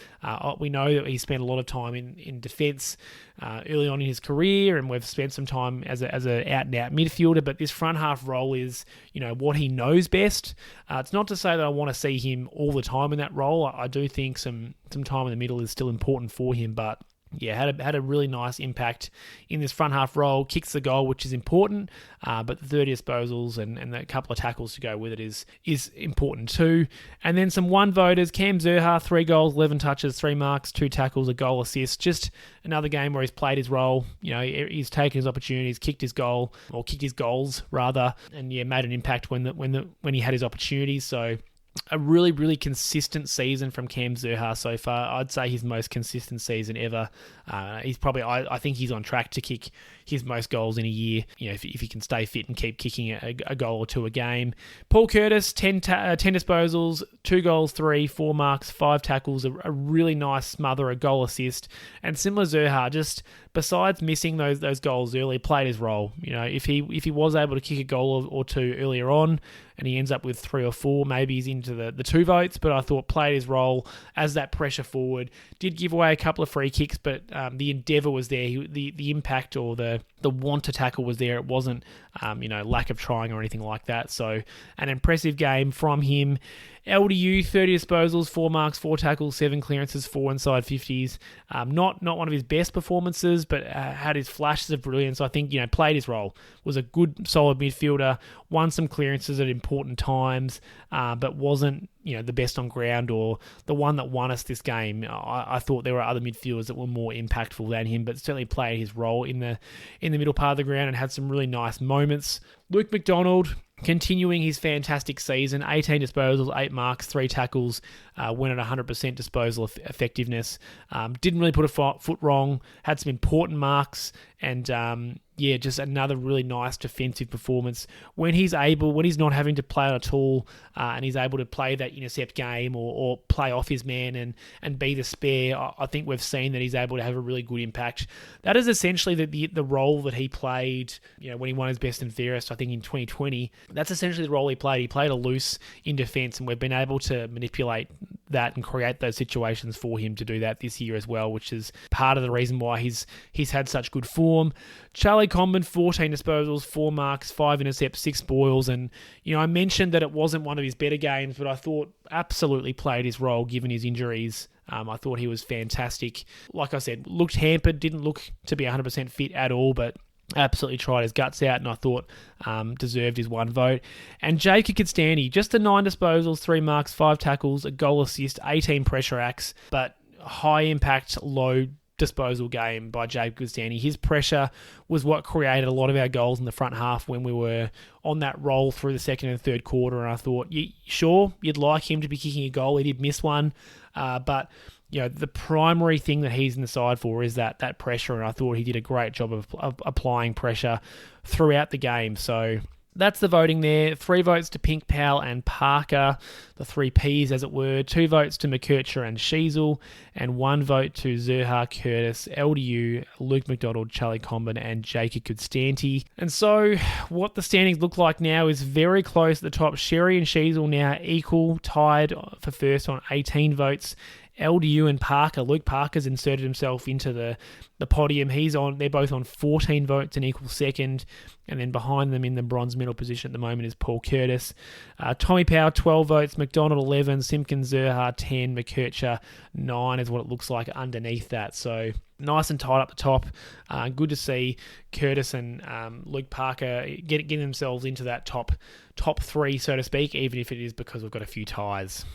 [SPEAKER 1] We know that he spent a lot of time in defence early on in his career, and we've spent some time as a out and out midfielder. But this front half role is what he knows best. It's not to say that I want to see him all the time in that role. I do think some time in the middle is still important for him, but had a really nice impact in this front half role. Kicks the goal, which is important, but the 30 disposals and a couple of tackles to go with it is important too. And then some 1 voters: Cam Zurhaar, 3 goals, 11 touches, 3 marks, 2 tackles, a goal assist. Just another game where he's played his role. He's taken his opportunities, kicked his goals rather, and made an impact when he had his opportunities. So a really, really consistent season from Cam Zurhaar so far. I'd say his most consistent season ever. He's probably, I think he's on track to kick his most goals in a year, if he can stay fit and keep kicking a goal or two a game. Paul Curtis, 10 disposals, 2 goals, 4 marks, 5 tackles, a really nice smother, a goal assist. And similar Zurhaar, just besides missing those goals early, played his role. If he was able to kick a goal or two earlier on, and he ends up with 3 or 4, maybe he's into the 2 votes, but I thought played his role as that pressure forward. Did give away a couple of free kicks, but the endeavour was there. The impact or the want to tackle was there. It wasn't, lack of trying or anything like that. So an impressive game from him. LDU, 30 disposals, 4 marks, 4 tackles, 7 clearances, 4 inside 50s. Not one of his best performances, but had his flashes of brilliance. I think, played his role. Was a good, solid midfielder. Won some clearances at important times, but wasn't, the best on ground or the one that won us this game. I thought there were other midfielders that were more impactful than him, but certainly played his role in the middle part of the ground and had some really nice moments. Luke McDonald, continuing his fantastic season, 18 disposals, 8 marks, 3 tackles, went at 100% disposal effectiveness. Didn't really put a foot wrong, had some important marks, and just another really nice defensive performance. When he's not having to play at all, and he's able to play that intercept game or play off his man and be the spare, I think we've seen that he's able to have a really good impact. That is essentially the role that he played, when he won his best and fairest, I think in 2020. That's essentially the role he played. He played a loose in defence, and we've been able to manipulate that and create those situations for him to do that this year as well, which is part of the reason why he's had such good form. Charlie Comben, 14 disposals, 4 marks, 5 intercepts, 6 spoils, and I mentioned that it wasn't one of his better games, but I thought absolutely played his role given his injuries. I thought he was fantastic. Like I said, looked hampered, didn't look to be 100% fit at all, but absolutely tried his guts out, and I thought deserved his 1 vote. And Jacob Kidstaney, just 9 disposals, 3 marks, 5 tackles, a goal assist, 18 pressure acts, but high impact, low disposal game by Jacob Kidstaney. His pressure was what created a lot of our goals in the front half when we were on that roll through the second and third quarter, and I thought, sure, you'd like him to be kicking a goal. He did miss one, but the primary thing that he's in the side for is that pressure, and I thought he did a great job of applying pressure throughout the game. So that's the voting there. 3 votes to Pink, Powell and Parker, the 3 Ps as it were. 2 votes to McKercher and Sheasel, and 1 vote to Zurhaar, Curtis, LDU, Luke McDonald, Charlie Comben and Jacob Kidstaney. And so what the standings look like now is very close at the top. Sherry and Sheasel now equal, tied for first on 18 votes. LDU and Parker. Luke Parker's inserted himself into the podium. They're both on 14 votes and equal second. And then behind them in the bronze medal position at the moment is Paul Curtis. Tommy Powell, 12 votes. McDonald, 11. Simpkins, Zurhaar, 10. McKercher, 9 is what it looks like underneath that. So nice and tight up the top. Good to see Curtis and Luke Parker getting themselves into that top 3, so to speak, even if it is because we've got a few ties.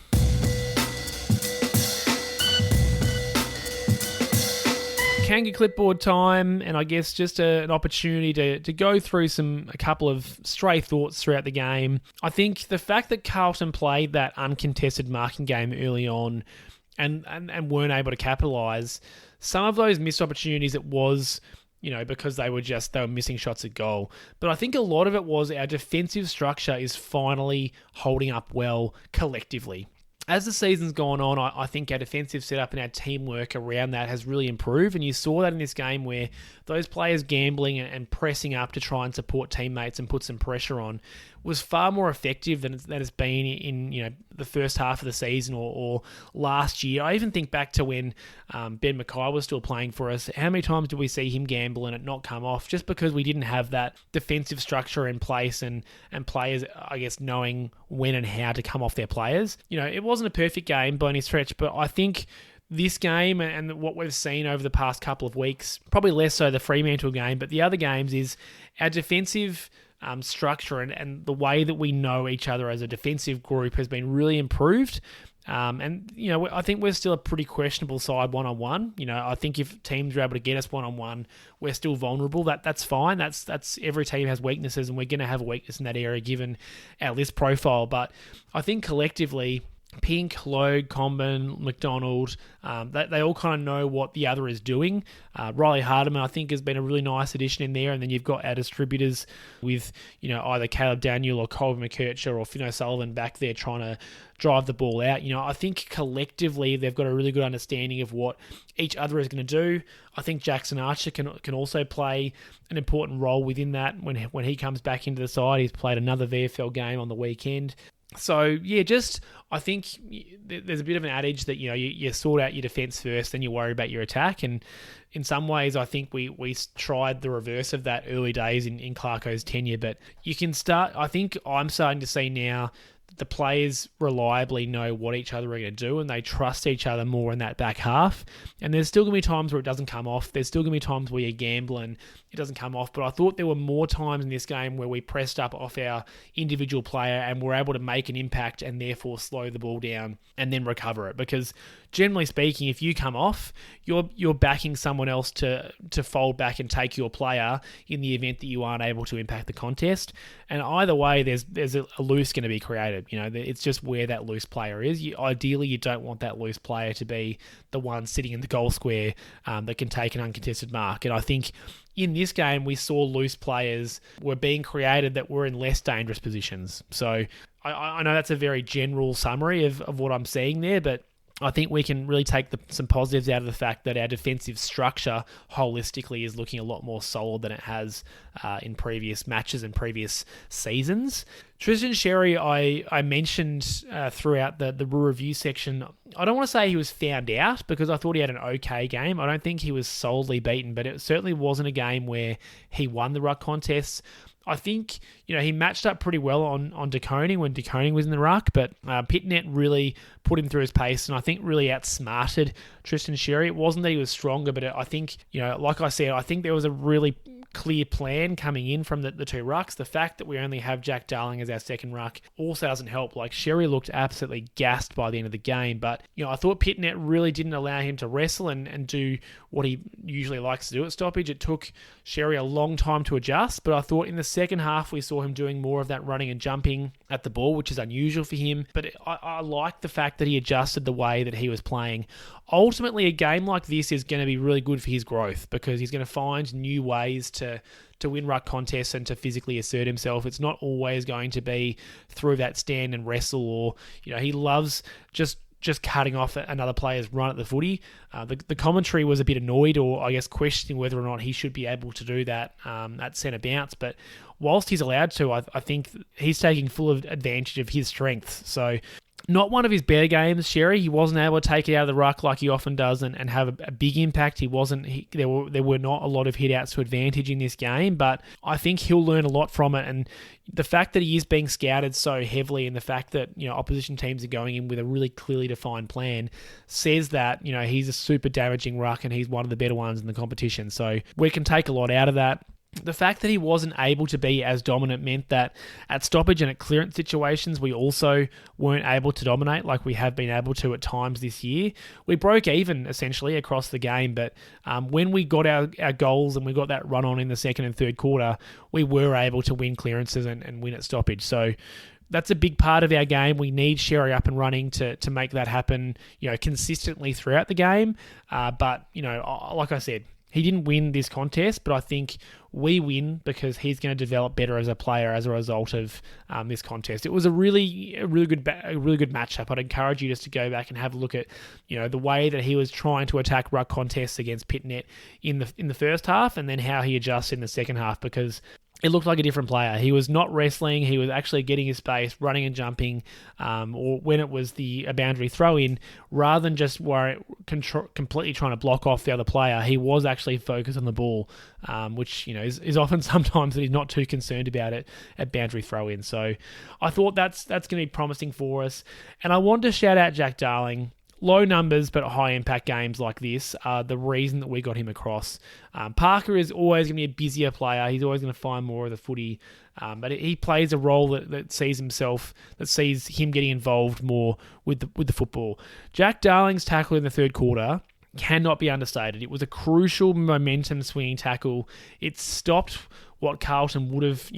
[SPEAKER 1] Kanga clipboard time, and I guess just an opportunity to go through a couple of stray thoughts throughout the game. I think the fact that Carlton played that uncontested marking game early on and weren't able to capitalise, some of those missed opportunities, it was because they were missing shots at goal. But I think a lot of it was our defensive structure is finally holding up well collectively. As the season's gone on, I think our defensive setup and our teamwork around that has really improved, and you saw that in this game where those players gambling and pressing up to try and support teammates and put some pressure on was far more effective than it's been in the first half of the season or last year. I even think back to when Ben Mackay was still playing for us. How many times did we see him gamble and it not come off just because we didn't have that defensive structure in place and players, I guess, knowing when and how to come off their players. It wasn't a perfect game by any stretch, but I think this game and what we've seen over the past couple of weeks, probably less so the Fremantle game, but the other games, is our defensive structure and the way that we know each other as a defensive group has been really improved. And, I think we're still a pretty questionable side one-on-one. I think if teams are able to get us one-on-one, we're still vulnerable. That's fine. That's every team has weaknesses, and we're going to have a weakness in that area given our list profile. But I think collectively, Pink, Logue, Comben, McDonald, they all kind of know what the other is doing. Riley Hardiman, I think, has been a really nice addition in there. And then you've got our distributors with, either Caleb Daniel or Colby McKercher or Finn O'Sullivan back there trying to drive the ball out. I think collectively they've got a really good understanding of what each other is going to do. I think Jackson Archer can also play an important role within that when he comes back into the side. He's played another VFL game on the weekend. So, yeah, I think there's a bit of an adage that, you sort out your defence first, then you worry about your attack. And in some ways, I think we tried the reverse of that early days in Clarko's tenure. But you can I think I'm starting to see now that the players reliably know what each other are going to do, and they trust each other more in that back half. And there's still going to be times where it doesn't come off. There's still going to be times where you gamble and it doesn't come off. But I thought there were more times in this game where we pressed up off our individual player and were able to make an impact and therefore slow the ball down and then recover it. Because generally speaking, if you come off, you're backing someone else to fold back and take your player in the event that you aren't able to impact the contest. And either way, there's a loose going to be created. It's just where that loose player is. Ideally, you don't want that loose player to be the one sitting in the goal square that can take an uncontested mark. And I think in this game, we saw loose players were being created that were in less dangerous positions. So I know that's a very general summary of what I'm seeing there, but I think we can really take some positives out of the fact that our defensive structure holistically is looking a lot more solid than it has in previous matches and previous seasons. Tristan Sherry, I mentioned throughout the review section, I don't want to say he was found out because I thought he had an okay game. I don't think he was solidly beaten, but it certainly wasn't a game where he won the ruck contests. I think, he matched up pretty well on De Koning when De Koning was in the ruck, but Pitnet really put him through his pace and I think really outsmarted Tristan Sherry. It wasn't that he was stronger, but I think, like I said, I think there was a really clear plan coming in from the two rucks. The fact that we only have Jack Darling as our second ruck also doesn't help. Like, Sherry looked absolutely gassed by the end of the game, but I thought Pitnet really didn't allow him to wrestle and do what he usually likes to do at stoppage. It took Sherry a long time to adjust, but I thought in the second half we saw him doing more of that running and jumping at the ball, which is unusual for him. But I like the fact that he adjusted the way that he was playing. Ultimately, a game like this is going to be really good for his growth because he's going to find new ways to win ruck contests and to physically assert himself. It's not always going to be through that stand and wrestle or, he loves just cutting off another player's run at the footy. The commentary was a bit annoyed or I guess questioning whether or not he should be able to do that at centre bounce. But whilst he's allowed to, I think he's taking full advantage of his strengths. So not one of his better games, Sherry. He wasn't able to take it out of the ruck like he often does and have a big impact. There were not a lot of hit-outs to advantage in this game, but I think he'll learn a lot from it. And the fact that he is being scouted so heavily and the fact that opposition teams are going in with a really clearly defined plan says that he's a super damaging ruck and he's one of the better ones in the competition. So we can take a lot out of that. The fact that he wasn't able to be as dominant meant that at stoppage and at clearance situations, we also weren't able to dominate like we have been able to at times this year. We broke even, essentially, across the game, but when we got our goals and we got that run on in the second and third quarter, we were able to win clearances and win at stoppage. So that's a big part of our game. We need Sherry up and running to make that happen, consistently throughout the game. But like I said, he didn't win this contest, but I think we win because he's going to develop better as a player as a result of this contest. It was a really good matchup. I'd encourage you just to go back and have a look at the way that he was trying to attack ruck contests against Pitnet in the first half, and then how he adjusted in the second half because it looked like a different player. He was not wrestling. He was actually getting his space, running and jumping, or when it was a boundary throw-in, rather than just completely trying to block off the other player, he was actually focused on the ball, which is often sometimes that he's not too concerned about it at boundary throw-in. So I thought that's going to be promising for us. And I wanted to shout out Jack Darling. low numbers but high impact games like this are the reason that we got him across. Parker is always going to be a busier player. He's always going to find more of the footy, but he plays a role that sees him getting involved more with the football. Jack Darling's tackle in the third quarter cannot be understated. It was a crucial momentum swinging tackle. It stopped what Carlton would have,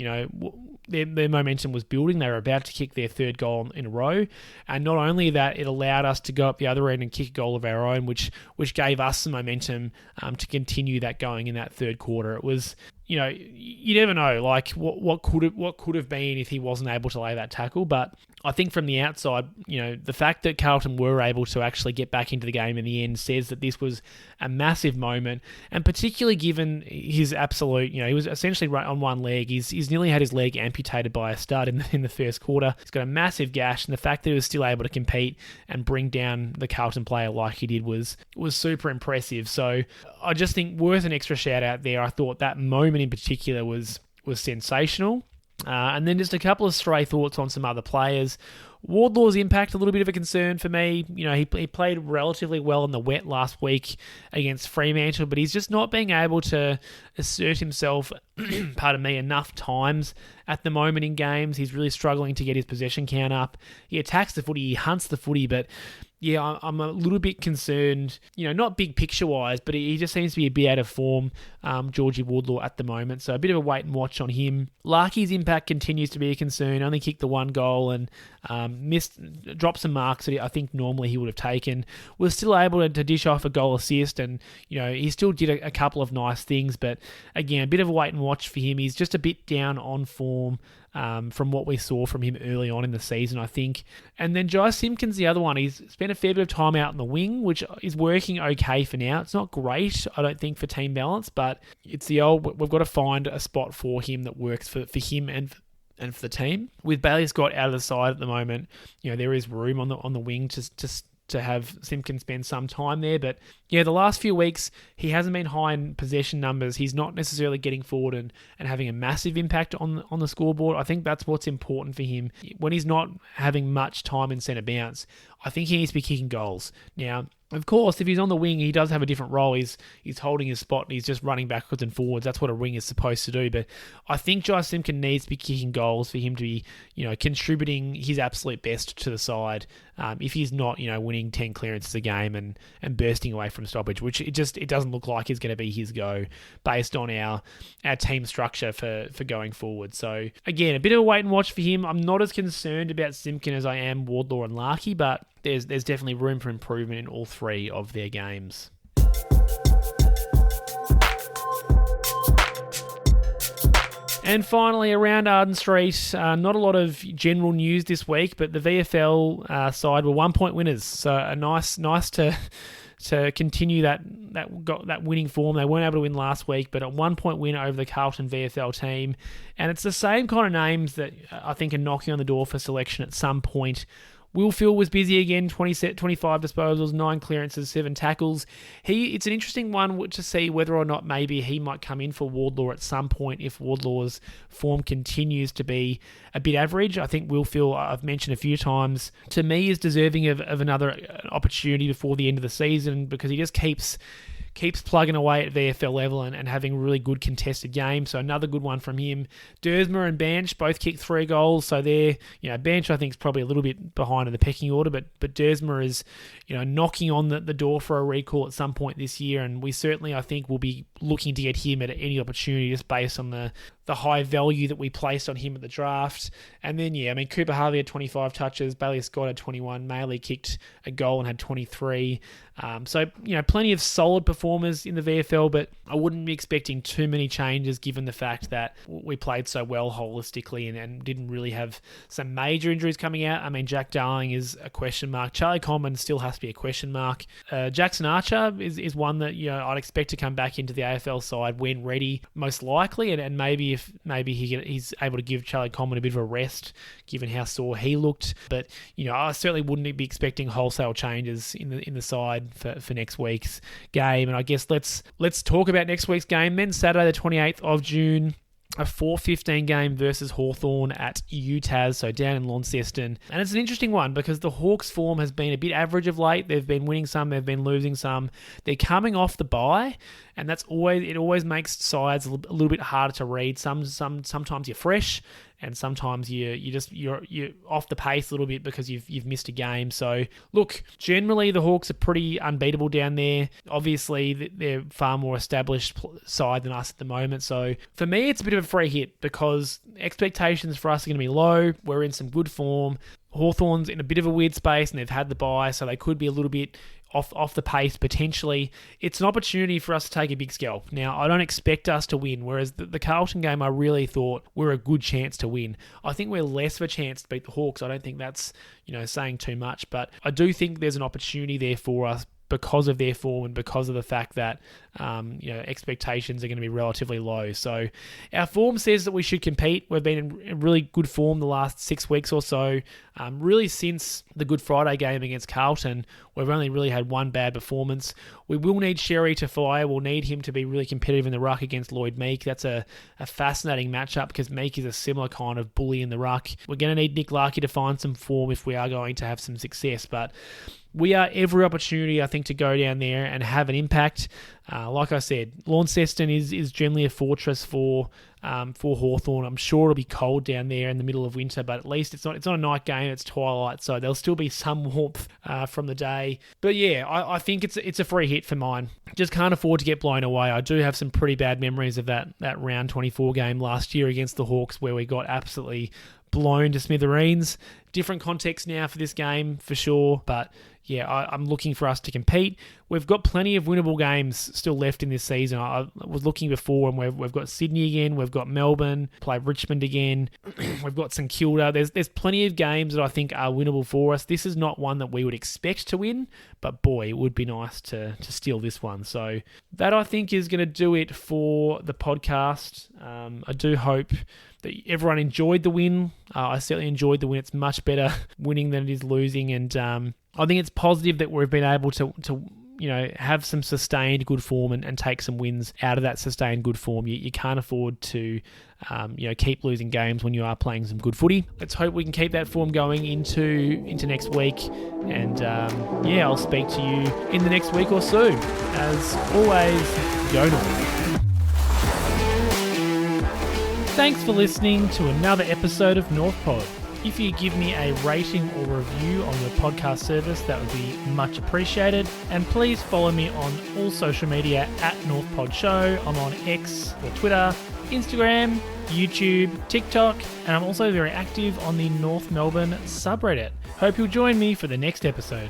[SPEAKER 1] their momentum was building. They were about to kick their third goal in a row. And not only that, it allowed us to go up the other end and kick a goal of our own, which gave us some momentum to continue that going in that third quarter. It was, you never know, like what could have been if he wasn't able to lay that tackle. But I think from the outside, the fact that Carlton were able to actually get back into the game in the end says that this was a massive moment, and particularly given his absolute, he was essentially right on one leg. He's nearly had his leg amputated by a stud in the first quarter. He's got a massive gash, and the fact that he was still able to compete and bring down the Carlton player like he did was super impressive. So I just think worth an extra shout out there. I thought that moment in particular was sensational. And then just a couple of stray thoughts on some other players. Wardlaw's impact, a little bit of a concern for me. He played relatively well in the wet last week against Fremantle, but he's just not being able to assert himself, enough times at the moment in games. He's really struggling to get his possession count up. He attacks the footy, he hunts the footy, but yeah, I'm a little bit concerned, not big picture-wise, but he just seems to be a bit out of form, Georgie Wardlaw, at the moment. So a bit of a wait and watch on him. Larkey's impact continues to be a concern. Only kicked the one goal and dropped some marks that I think normally he would have taken. Was still able to dish off a goal assist, and he still did a couple of nice things, but again, a bit of a wait and watch for him. He's just a bit down on form. From what we saw from him early on in the season, I think. And then Jai Simpkins, the other one, he's spent a fair bit of time out in the wing, which is working okay for now. It's not great, I don't think, for team balance, but it's the old, we've got to find a spot for him that works for him and for the team. With Bailey Scott out of the side at the moment, there is room on the wing to have Simpkins spend some time there. But yeah, the last few weeks, he hasn't been high in possession numbers. He's not necessarily getting forward and having a massive impact on the scoreboard. I think that's what's important for him. When he's not having much time in centre bounce, I think he needs to be kicking goals. Now, of course, if he's on the wing, he does have a different role. He's holding his spot and he's just running backwards and forwards. That's what a wing is supposed to do. But I think Jai Simpkins needs to be kicking goals for him to be, contributing his absolute best to the side. If he's not, winning 10 clearances a game and bursting away from stoppage, which it doesn't look like is going to be his go based on our team structure for going forward. So again, a bit of a wait and watch for him. I'm not as concerned about Simpkins as I am Wardlaw and Larkey, but there's definitely room for improvement in all three of their games. And finally, around Arden Street, not a lot of general news this week, but the VFL side were 1-point winners. So a nice to continue that winning form. They weren't able to win last week, but a 1-point win over the Carlton VFL team. And it's the same kind of names that I think are knocking on the door for selection at some point. Will Phil was busy again, 25 disposals, 9 clearances, 7 tackles. It's an interesting one to see whether or not maybe he might come in for Wardlaw at some point if Wardlaw's form continues to be a bit average. I think Will Phil, I've mentioned a few times, to me is deserving of another opportunity before the end of the season because he just keeps plugging away at VFL level and having really good contested games. So another good one from him. Dersmer and Banch both kicked 3 goals. So they're, Banch I think is probably a little bit behind in the pecking order, but Dersmer is, knocking on the door for a recall at some point this year. And we certainly, I think, will be looking to get him at any opportunity just based on the high value that we placed on him at the draft. And then, Cooper Harvey had 25 touches, Bailey Scott had 21, Maley kicked a goal and had 23. So, plenty of solid performers in the VFL, but I wouldn't be expecting too many changes given the fact that we played so well holistically and didn't really have some major injuries coming out. Jack Darling is a question mark. Charlie Coleman still has to be a question mark. Jackson Archer is one that, I'd expect to come back into the AFL side when ready, most likely, and maybe he's able to give Charlie Coleman a bit of a rest given how sore he looked. But, I certainly wouldn't be expecting wholesale changes in the side for next week's game. And I guess let's talk about next week's game then. Saturday the 28th of June, a 4:15 game versus Hawthorn at UTAS, so down in Launceston. And it's an interesting one because the Hawks' form has been a bit average of late. They've been winning some, they've been losing some. They're coming off the bye, and it always makes sides a little bit harder to read. Sometimes you're fresh, and sometimes you're off the pace a little bit because you've missed a game. So look, generally the Hawks are pretty unbeatable down there. Obviously they're far more established side than us at the moment. So for me, it's a bit of a free hit because expectations for us are going to be low. We're in some good form. Hawthorn's in a bit of a weird space and they've had the bye, so they could be a little bit off the pace potentially. It's an opportunity for us to take a big scalp. Now, I don't expect us to win, whereas the Carlton game I really thought we're a good chance to win. I think we're less of a chance to beat the Hawks. I don't think that's saying too much, but I do think there's an opportunity there for us because of their form and because of the fact that expectations are going to be relatively low. So our form says that we should compete. We've been in really good form the last 6 weeks or so. Really since the Good Friday game against Carlton, we've only really had one bad performance. We will need Sherry to fire. We'll need him to be really competitive in the ruck against Lloyd Meek. That's a fascinating matchup because Meek is a similar kind of bully in the ruck. We're going to need Nick Larkey to find some form if we are going to have some success, but we are every opportunity, I think, to go down there and have an impact. Like I said, Launceston is generally a fortress for Hawthorn. I'm sure it'll be cold down there in the middle of winter, but at least it's not a night game. It's twilight, so there'll still be some warmth from the day. But yeah, I think it's a free hit for mine. Just can't afford to get blown away. I do have some pretty bad memories of that round 24 game last year against the Hawks where we got absolutely blown to smithereens. Different context now for this game, for sure, but yeah, I'm looking for us to compete. We've got plenty of winnable games still left in this season. I was looking before, and we've got Sydney again, we've got Melbourne, play Richmond again, we've got St Kilda. There's plenty of games that I think are winnable for us. This is not one that we would expect to win, but boy, it would be nice to steal this one. So that, I think, is going to do it for the podcast. I do hope that everyone enjoyed the win. I certainly enjoyed the win. It's much better winning than it is losing, and I think it's positive that we've been able to have some sustained good form and take some wins out of that sustained good form. You can't afford to keep losing games when you are playing some good footy. Let's hope we can keep that form going into next week, and I'll speak to you in the next week or so. As always, go North. Thanks for listening to another episode of North Pod. If you give me a rating or review on your podcast service, that would be much appreciated. And please follow me on all social media at NorthPod Show. I'm on X or Twitter, Instagram, YouTube, TikTok, and I'm also very active on the North Melbourne subreddit. Hope you'll join me for the next episode.